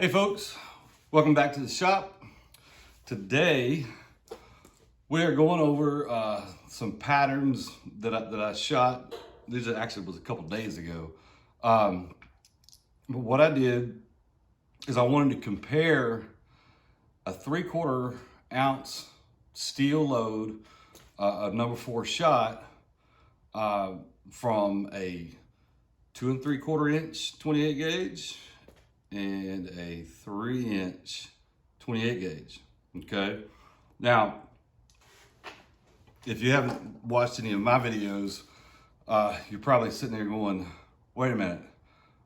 Hey folks, welcome back to the shop. Today we are going over some patterns that I shot. These actually was a couple days ago. But what I did is I wanted to compare a 3/4 ounce steel load of number 4 shot from a 2 3/4 inch 28 gauge and a 3-inch 28 gauge. Okay. Now, if you haven't watched any of my videos, you're probably sitting there going, wait a minute,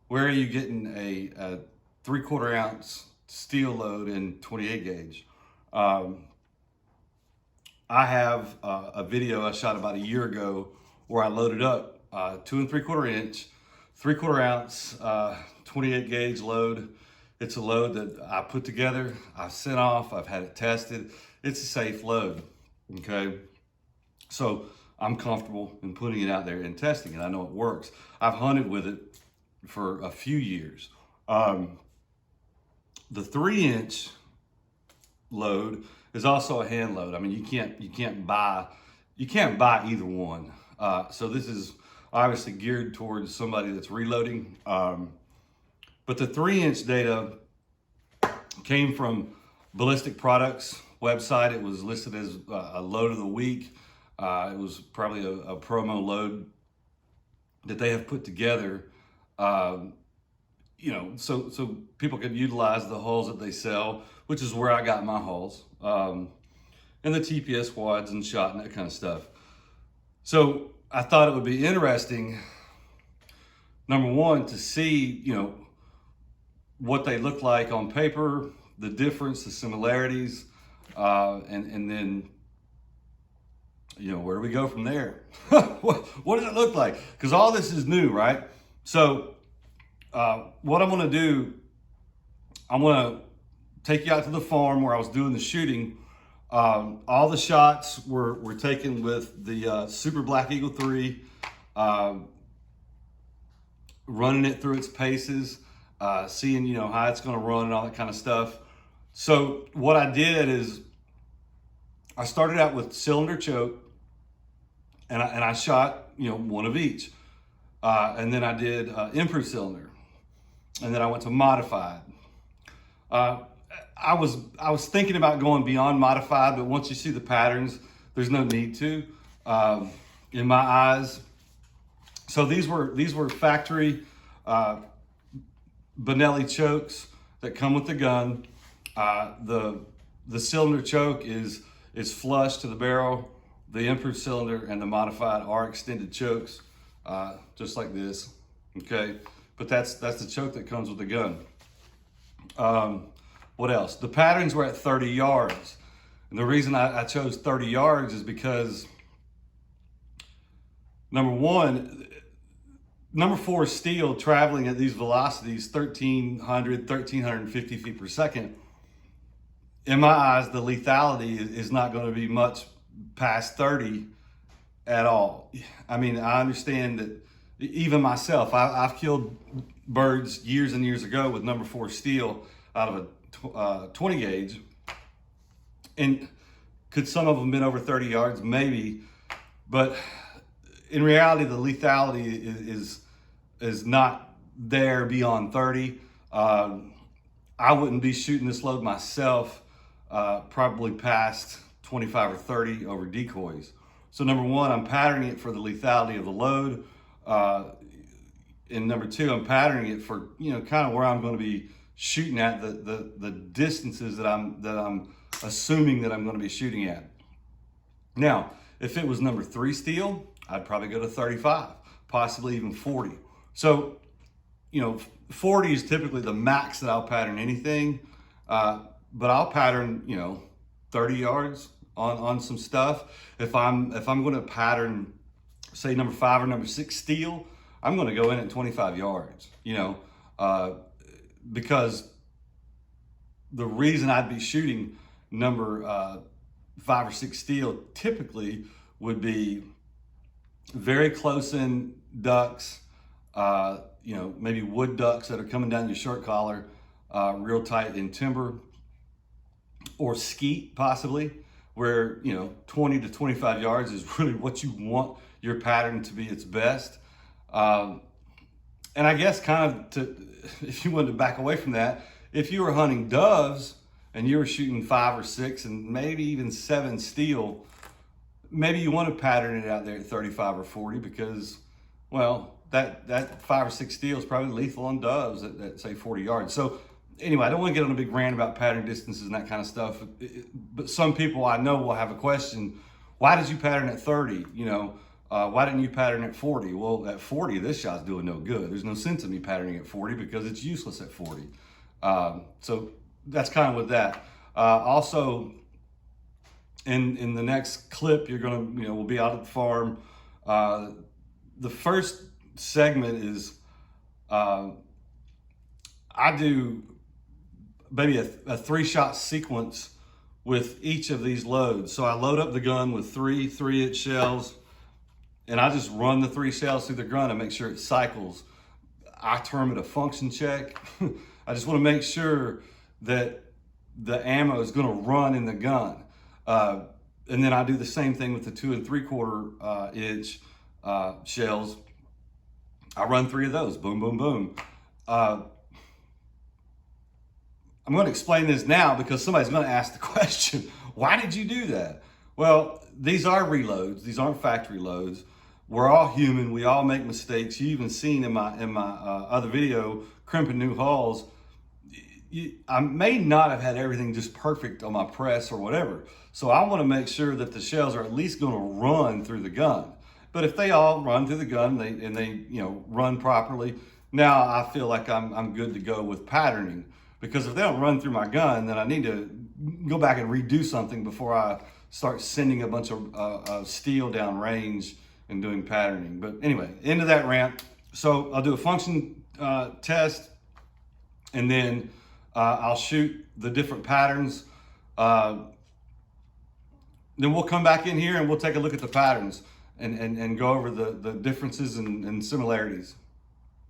where are you getting a 3/4 ounce steel load in 28 gauge? I have a video I shot about a year ago where I loaded up 2 3/4 inch, 3/4 ounce 28 gauge load. It's a load that I put together, I've sent off, I've had it tested. It's a safe load, okay? So I'm comfortable in putting it out there and testing it. I know it works. I've hunted with it for a few years. The 3-inch load is also a hand load. I mean, you can't buy either one. So this is obviously geared towards somebody that's reloading. But the 3-inch data came from Ballistic Products website. It was listed as a load of the week. It was probably a promo load that they have put together, so people could utilize the hulls that they sell, which is where I got my hulls, and the TPS wads and shot and that kind of stuff. So I thought it would be interesting, number one, to see, what they look like on paper, the difference, the similarities, and then, where do we go from there? what does it look like? Because all this is new, right? So what I'm gonna do, I'm gonna take you out to the farm where I was doing the shooting. All the shots were taken with the Super Black Eagle 3, running it through its paces, seeing how it's going to run and all that kind of stuff. So what I did is I started out with cylinder choke, and I shot one of each, and then I did improved cylinder, and then I went to modified. I was thinking about going beyond modified, but once you see the patterns, there's no need to, in my eyes. So these were factory Benelli chokes that come with the gun. The cylinder choke is flush to the barrel. The improved cylinder and the modified are extended chokes, just like this. Okay, but that's the choke that comes with the gun. What else? The patterns were at 30 yards. And the reason I chose 30 yards is because, number one, number 4 steel traveling at these velocities, 1,300, 1,350 feet per second, in my eyes, the lethality is not going to be much past 30 at all. I mean, I understand that even myself, I've killed birds years and years ago with number 4 steel out of a 20 gauge. And could some of them been over 30 yards? Maybe. But in reality, the lethality is not there beyond 30. I wouldn't be shooting this load myself, probably past 25 or 30 over decoys. So number one, I'm patterning it for the lethality of the load. And number two, I'm patterning it for, kind of where I'm going to be shooting at, the distances that I'm assuming that I'm going to be shooting at. Now, if it was number 3 steel, I'd probably go to 35, possibly even 40. So, 40 is typically the max that I'll pattern anything, but I'll pattern, 30 yards on some stuff. If I'm going to pattern, say number 5 or number 6 steel, I'm going to go in at 25 yards, because the reason I'd be shooting number 5 or 6 steel typically would be very close in ducks, maybe wood ducks that are coming down your short collar, real tight in timber or skeet possibly, where 20 to 25 yards is really what you want your pattern to be its best. And I guess if you wanted to back away from that, if you were hunting doves and you were shooting 5 or 6 and maybe even 7 steel, maybe you want to pattern it out there at 35 or 40 because, well, that 5 or 6 steel is probably lethal on doves at say 40 yards. So anyway, I don't want to get on a big rant about pattern distances and that kind of stuff. But some people I know will have a question: why did you pattern at 30? Why didn't you pattern at 40? Well, at 40, this shot's doing no good. There's no sense in me patterning at 40 because it's useless at 40. So that's kind of with that. Also, in the next clip, we'll be out at the farm. The first segment is I do maybe a 3-shot sequence with each of these loads. So I load up the gun with 3 3-inch shells, and I just run the 3 shells through the gun and make sure it cycles. I term it a function check. I just want to make sure that the ammo is going to run in the gun. And then I do the same thing with the 2 3/4 inch shells. I run 3 of those, boom, boom, boom. I'm going to explain this now because somebody's going to ask the question, why did you do that? Well, these are reloads. These aren't factory loads. We're all human. We all make mistakes. You even seen in my other video, crimping new hulls, I may not have had everything just perfect on my press or whatever. So I want to make sure that the shells are at least going to run through the gun. But if they all run through the gun and they run properly, now I feel like I'm good to go with patterning. Because if they don't run through my gun, then I need to go back and redo something before I start sending a bunch of steel down range and doing patterning. But anyway, into that rant. So I'll do a function test, and then I'll shoot the different patterns. Then we'll come back in here and we'll take a look at the patterns and go over the differences and similarities.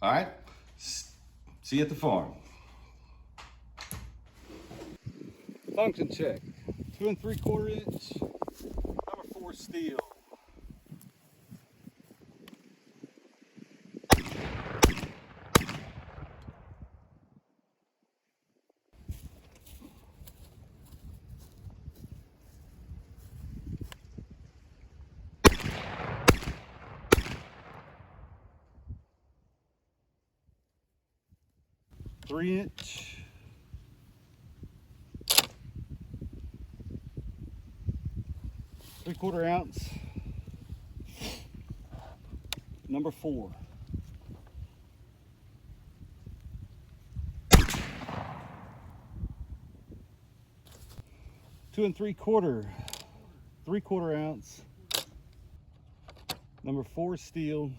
All right? See you at the farm. Function check. 2 3/4 inch, number 4 steel. Three-inch. Three-quarter ounce, number 4. Two 3/4 ounce, number 4 steel,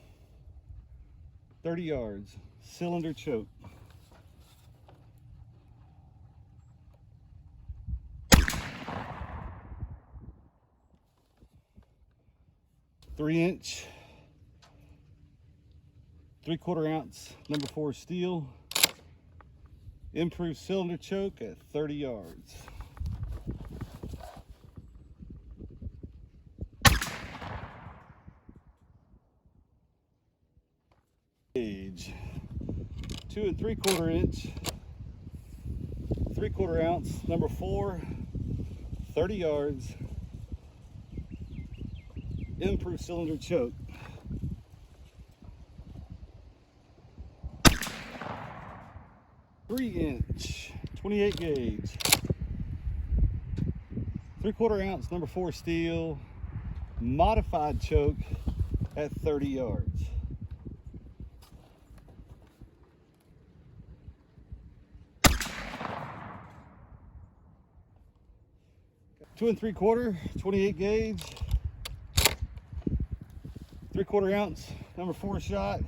30 yards, cylinder choke. 3-inch, 3/4 ounce, number 4 steel, improved cylinder choke at 30 yards. Gauge, 2 3/4 inch, 3/4 ounce, number 4, 30 yards, improved cylinder choke. 3-inch, 28 gauge, 3/4 ounce, number 4 steel, modified choke at 30 yards. Two 3/4, 28 gauge, 3/4 ounce, number 4 shot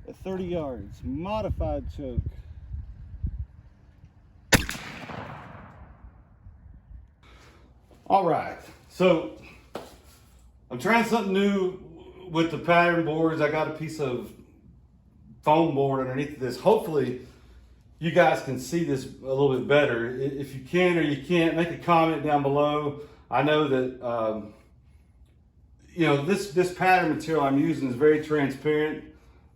at 30 yards, modified choke. All right, so I'm trying something new with the pattern boards. I got a piece of foam board underneath this. Hopefully you guys can see this a little bit better. If you can or you can't, make a comment down below. I know that you know, this pattern material I'm using is very transparent.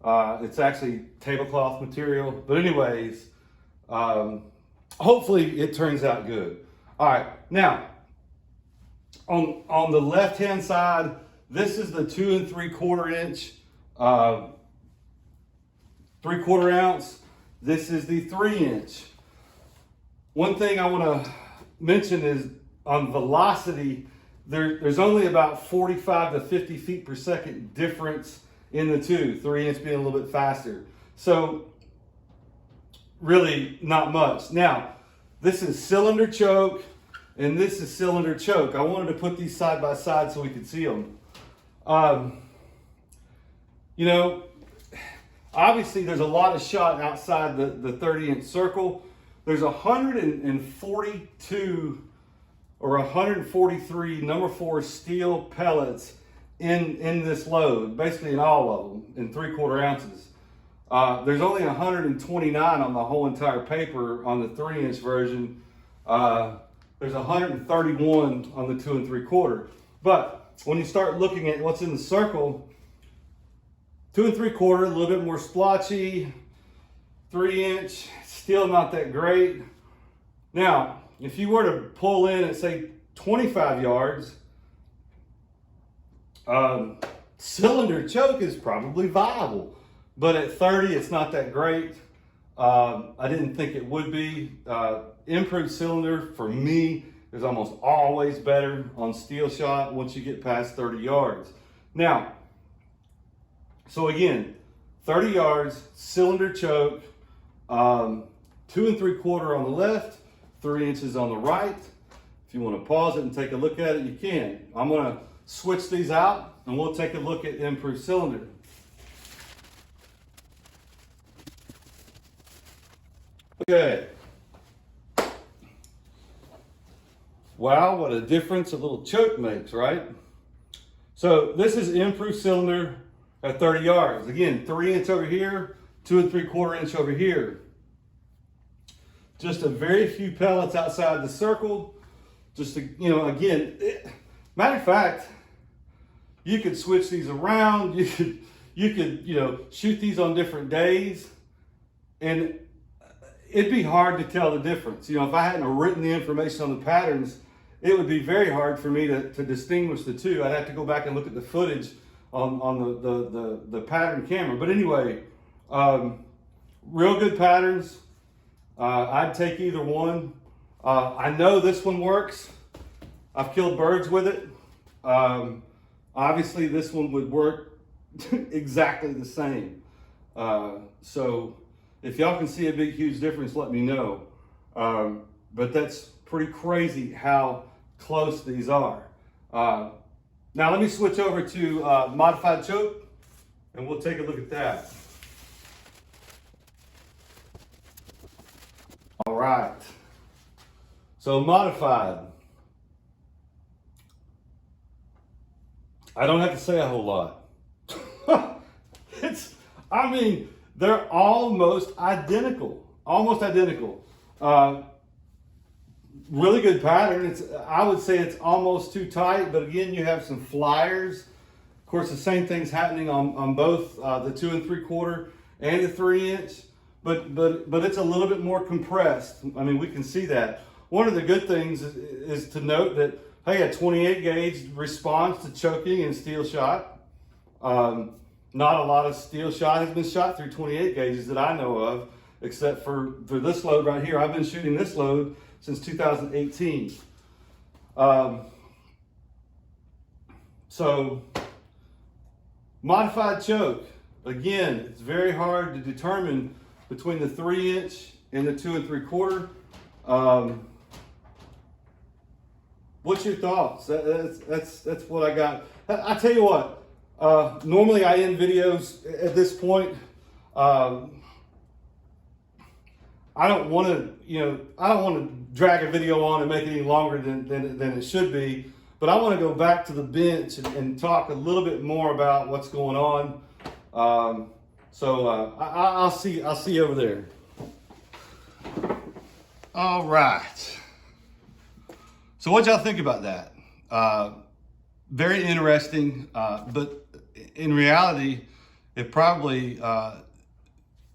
It's actually tablecloth material, but anyways, hopefully it turns out good. All right, now on the left hand side, this is the 2 3/4 inch 3/4 ounce. This is the 3 inch. One thing I want to mention is on velocity, there's only about 45 to 50 feet per second difference in the two, 3 inch being a little bit faster. So really not much. Now, this is cylinder choke and this is cylinder choke. I wanted to put these side by side so we could see them. You know, obviously there's a lot of shot outside the 30-inch circle. There's 142 or 143 number 4 steel pellets in this load, basically in all of them, in 3/4 ounces. There's only 129 on the whole entire paper on the 3-inch version. There's 131 on the 2 3/4. But when you start looking at what's in the circle, 2 3/4, a little bit more splotchy. 3-inch, still not that great. Now, if you were to pull in at say 25 yards, cylinder choke is probably viable, but at 30, it's not that great. I didn't think it would be. Improved cylinder for me is almost always better on steel shot once you get past 30 yards. Now, so again, 30 yards, cylinder choke, 2 3/4 on the left, 3 inches on the right. If you want to pause it and take a look at it, you can. I'm going to switch these out and we'll take a look at improved cylinder. Okay. Wow, what a difference a little choke makes, right? So this is improved cylinder at 30 yards. Again, 3 inch over here, 2 3/4 inch over here. Just a very few pellets outside the circle. Just to, you know, again, matter of fact, you could switch these around. You could, you know, shoot these on different days, and it'd be hard to tell the difference. You know, if I hadn't written the information on the patterns, it would be very hard for me to distinguish the two. I'd have to go back and look at the footage on the pattern camera. But anyway, real good patterns. I'd take either one. I know this one works. I've killed birds with it. Obviously this one would work exactly the same. So if y'all can see a big, huge difference, let me know. But that's pretty crazy how close these are. Now let me switch over to modified choke and we'll take a look at that. All right. So modified. I don't have to say a whole lot. I mean, they're almost identical. Almost identical. Really good pattern. I would say it's almost too tight, but again, you have some flyers. Of course, the same thing's happening on both the 2 3/4 and the 3 inch, but it's a little bit more compressed. I mean, we can see that. One of the good things is to note that, hey, a 28 gauge responds to choking in steel shot. Not a lot of steel shot has been shot through 28 gauges that I know of, except for this load right here. I've been shooting this load since 2018. So, modified choke. Again, it's very hard to determine between the 3 inch and the 2 3/4. What's your thoughts? That's what I got. I tell you what, normally I end videos at this point. I don't want to, drag a video on and make it any longer than it should be. But I want to go back to the bench and talk a little bit more about what's going on. I'll see you over there. All right. So what y'all think about that? Very interesting, but in reality, it probably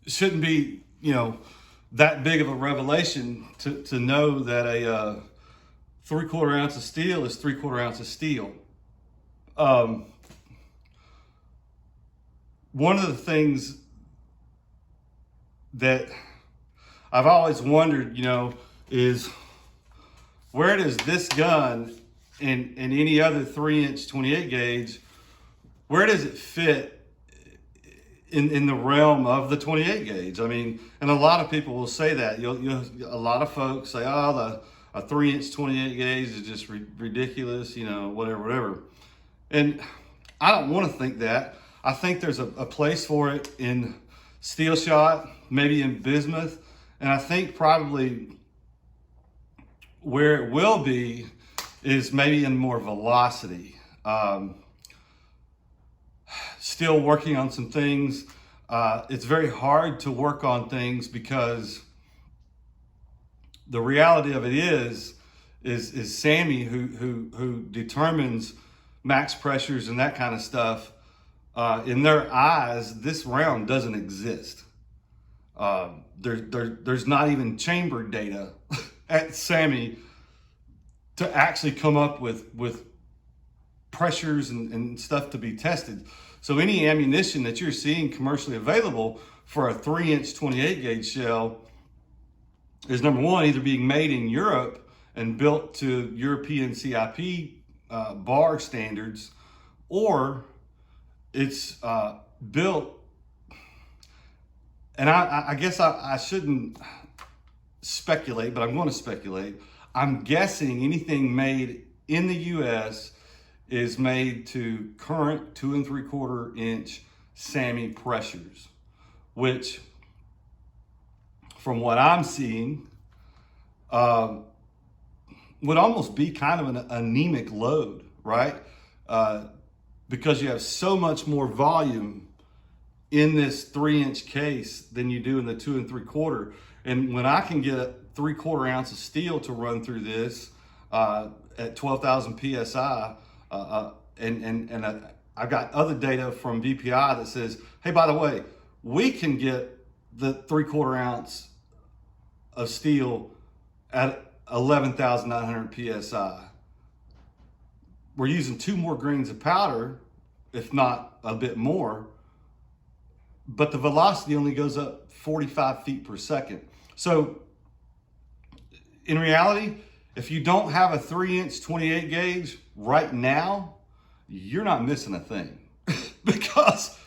shouldn't be, that big of a revelation to know that a 3/4 ounce of steel is 3/4 ounce of steel. One of the things that I've always wondered, is where does this gun and any other 3-inch 28 gauge, where does it fit in the realm of the 28 gauge? I mean, and a lot of people will say that. A lot of folks say, oh, a 3-inch 28 gauge is just ridiculous, whatever. And I don't want to think that. I think there's a place for it in steel shot, maybe in bismuth, and I think probably where it will be is maybe in more velocity. Still working on some things. It's very hard to work on things because the reality of it is Sammy who determines max pressures and that kind of stuff. In their eyes, this round doesn't exist. There's not even chamber data at Sammy to actually come up with pressures and stuff to be tested. So any ammunition that you're seeing commercially available for a 3-inch 28 gauge shell is, number one, either being made in Europe and built to European CIP bar standards, or it's built, and I guess I shouldn't speculate, but I'm going to speculate. I'm guessing anything made in the U.S. is made to current 2 3/4 inch SAMI pressures, which, from what I'm seeing, would almost be kind of an anemic load, right? Because you have so much more volume in this 3-inch case than you do in the 2 3/4. And when I can get 3/4 ounce of steel to run through this at 12,000 PSI, and I've got other data from VPI that says, hey, by the way, we can get the 3/4 ounce of steel at 11,900 PSI. We're using 2 more grains of powder, if not a bit more, but the velocity only goes up 45 feet per second. So in reality, if you don't have a 3-inch 28 gauge right now, you're not missing a thing because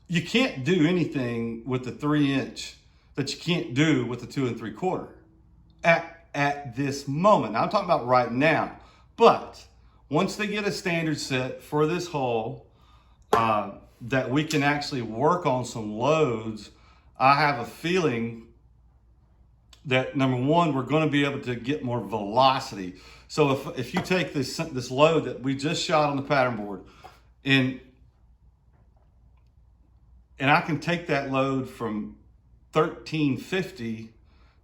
you can't do anything with the 3-inch that you can't do with the 2 3/4 at this moment. Now, I'm talking about right now, but once they get a standard set for this hull that we can actually work on some loads, I have a feeling that, number one, we're going to be able to get more velocity. So if you take this load that we just shot on the pattern board, and I can take that load from 1350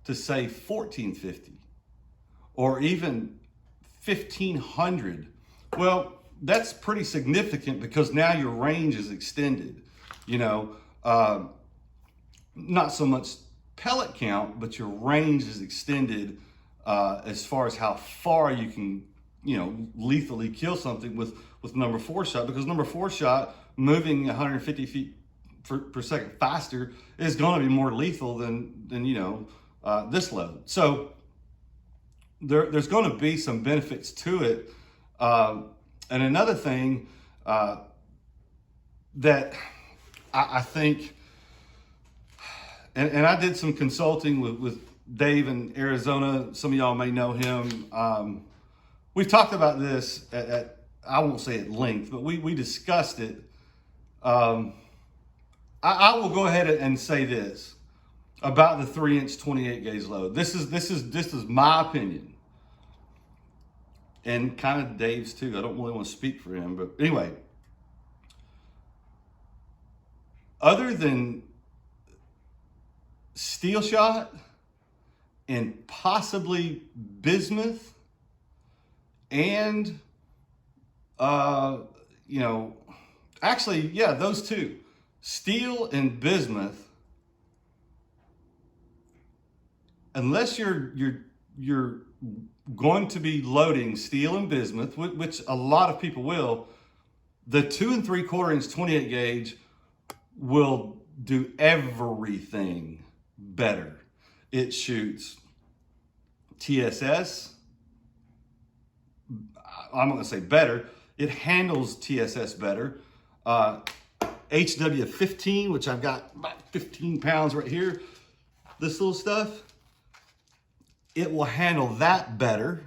to say 1450 or even 1500, well, that's pretty significant because now your range is extended. Not so much pellet count, but your range is extended as far as how far you can, lethally kill something with number 4 shot, because number 4 shot moving 150 feet per second faster is going to be more lethal than this load. So there's going to be some benefits to it. And another thing that I think, and I did some consulting with Dave in Arizona. Some of y'all may know him. We've talked about this at I won't say at length, but we discussed it. I will go ahead and say this about the 3-inch 28 gauge load. This is my opinion, and kind of Dave's too. I don't really want to speak for him, but anyway, other than steel shot and possibly bismuth and, actually, yeah, those two, steel and bismuth, unless you're going to be loading steel and bismuth, which a lot of people will, the 2 3/4 inch 28 gauge will do everything better. It shoots TSS. I'm not gonna say better. It handles TSS better. HW15, which I've got about 15 pounds right here. This little stuff, it will handle that better.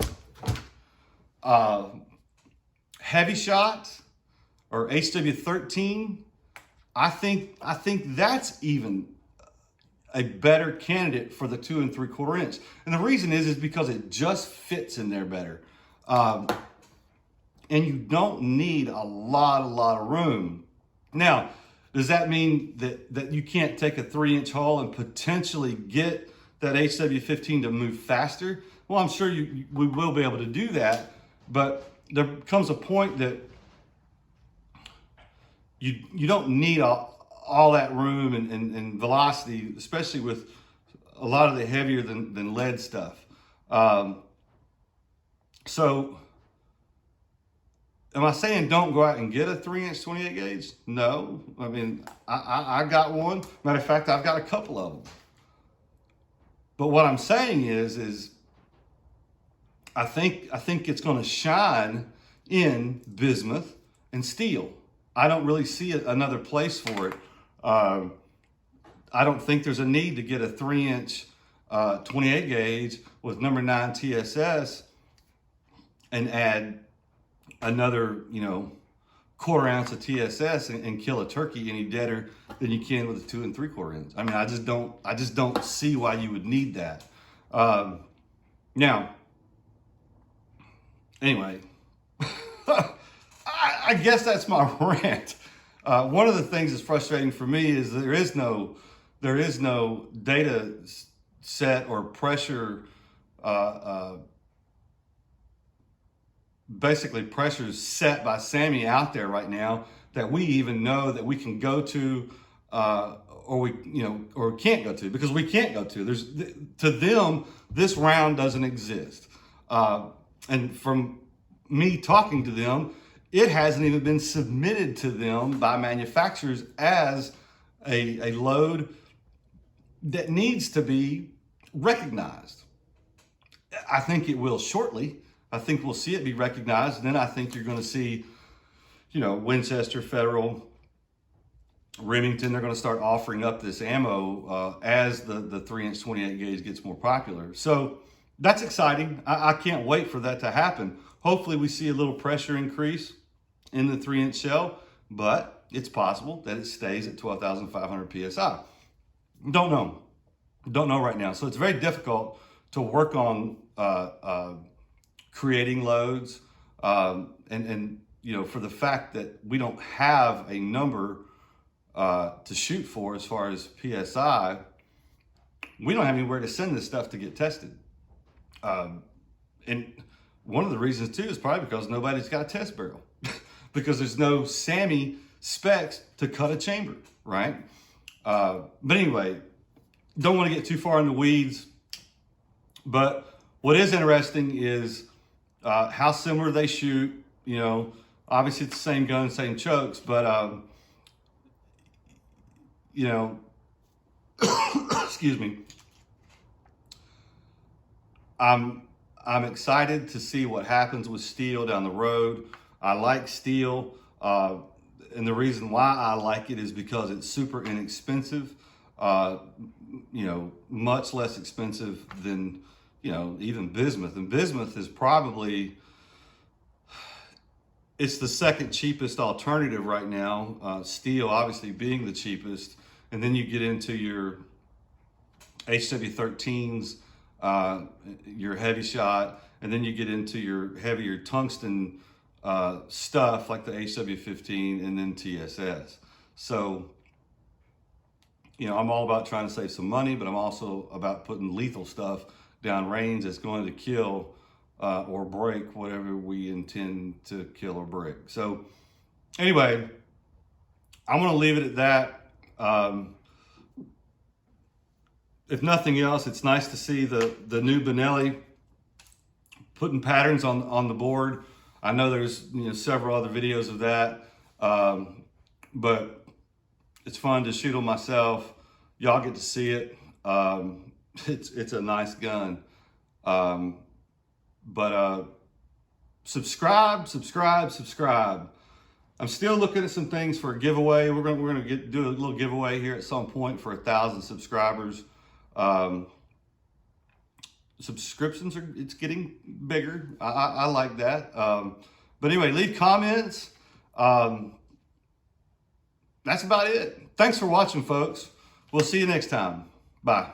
Heavy shots or HW13, I think that's even a better candidate for the 2 3/4 inch. And the reason is because it just fits in there better. And you don't need a lot of room. Now, does that mean that you can't take a 3-inch hole and potentially get that HW15 to move faster? Well, I'm sure we will be able to do that, but there comes a point that you don't need all that room and velocity, especially with a lot of the heavier than lead stuff. So am I saying don't go out and get a 3-inch 28 gauge? No. I mean, I got one. Matter of fact, I've got a couple of them. But what I'm saying is I think it's going to shine in bismuth and steel. I don't really see another place for it. I don't think there's a need to get a 3-inch 28 gauge with number 9 TSS and add another, 1/4 ounce of TSS and kill a turkey any deader than you can with a 2 3/4 inch. I mean, I just don't see why you would need that. Now, anyway, I guess that's my rant. One of the things that's frustrating for me is there is no data set or pressure, basically pressures set by Sammy out there right now that we even know that we can go to, or can't go to, because we can't go to. To them, this round doesn't exist. And from me talking to them, it hasn't even been submitted to them by manufacturers as a load that needs to be recognized. I think it will shortly. I think we'll see it be recognized. And then I think you're going to see, Winchester, Federal, Remington, they're going to start offering up this ammo as the 3-inch 28 gauge gets more popular. So that's exciting. I can't wait for that to happen. Hopefully we see a little pressure increase in the 3-inch shell, but it's possible that it stays at 12,500 PSI. Don't know right now. So it's very difficult to work on creating loads and for the fact that we don't have a number to shoot for as far as PSI, we don't have anywhere to send this stuff to get tested. And one of the reasons too is probably because nobody's got a test barrel because there's no SAMI specs to cut a chamber, right? But anyway, don't want to get too far in the weeds, but what is interesting is how similar they shoot. Obviously it's the same gun, same chokes, but excuse me. I'm excited to see what happens with steel down the road. I like steel, and the reason why I like it is because it's super inexpensive. Much less expensive than even bismuth. And bismuth is probably, it's the second cheapest alternative right now. Steel obviously being the cheapest, and then you get into your HW13s, your heavy shot, and then you get into your heavier tungsten stuff like the HW15 and then TSS. So, I'm all about trying to save some money, but I'm also about putting lethal stuff downrange that's going to kill or break whatever we intend to kill or break. So anyway, I'm going to leave it at that. If nothing else, it's nice to see the new Benelli putting patterns on the board. I know there's several other videos of that, but it's fun to shoot them myself. Y'all get to see it. It's a nice gun. Subscribe. I'm still looking at some things for a giveaway. We're gonna do a little giveaway here at some point for 1,000 subscribers. Subscriptions it's getting bigger. I like that. But anyway, leave comments. That's about it. Thanks for watching, folks. We'll see you next time. Bye.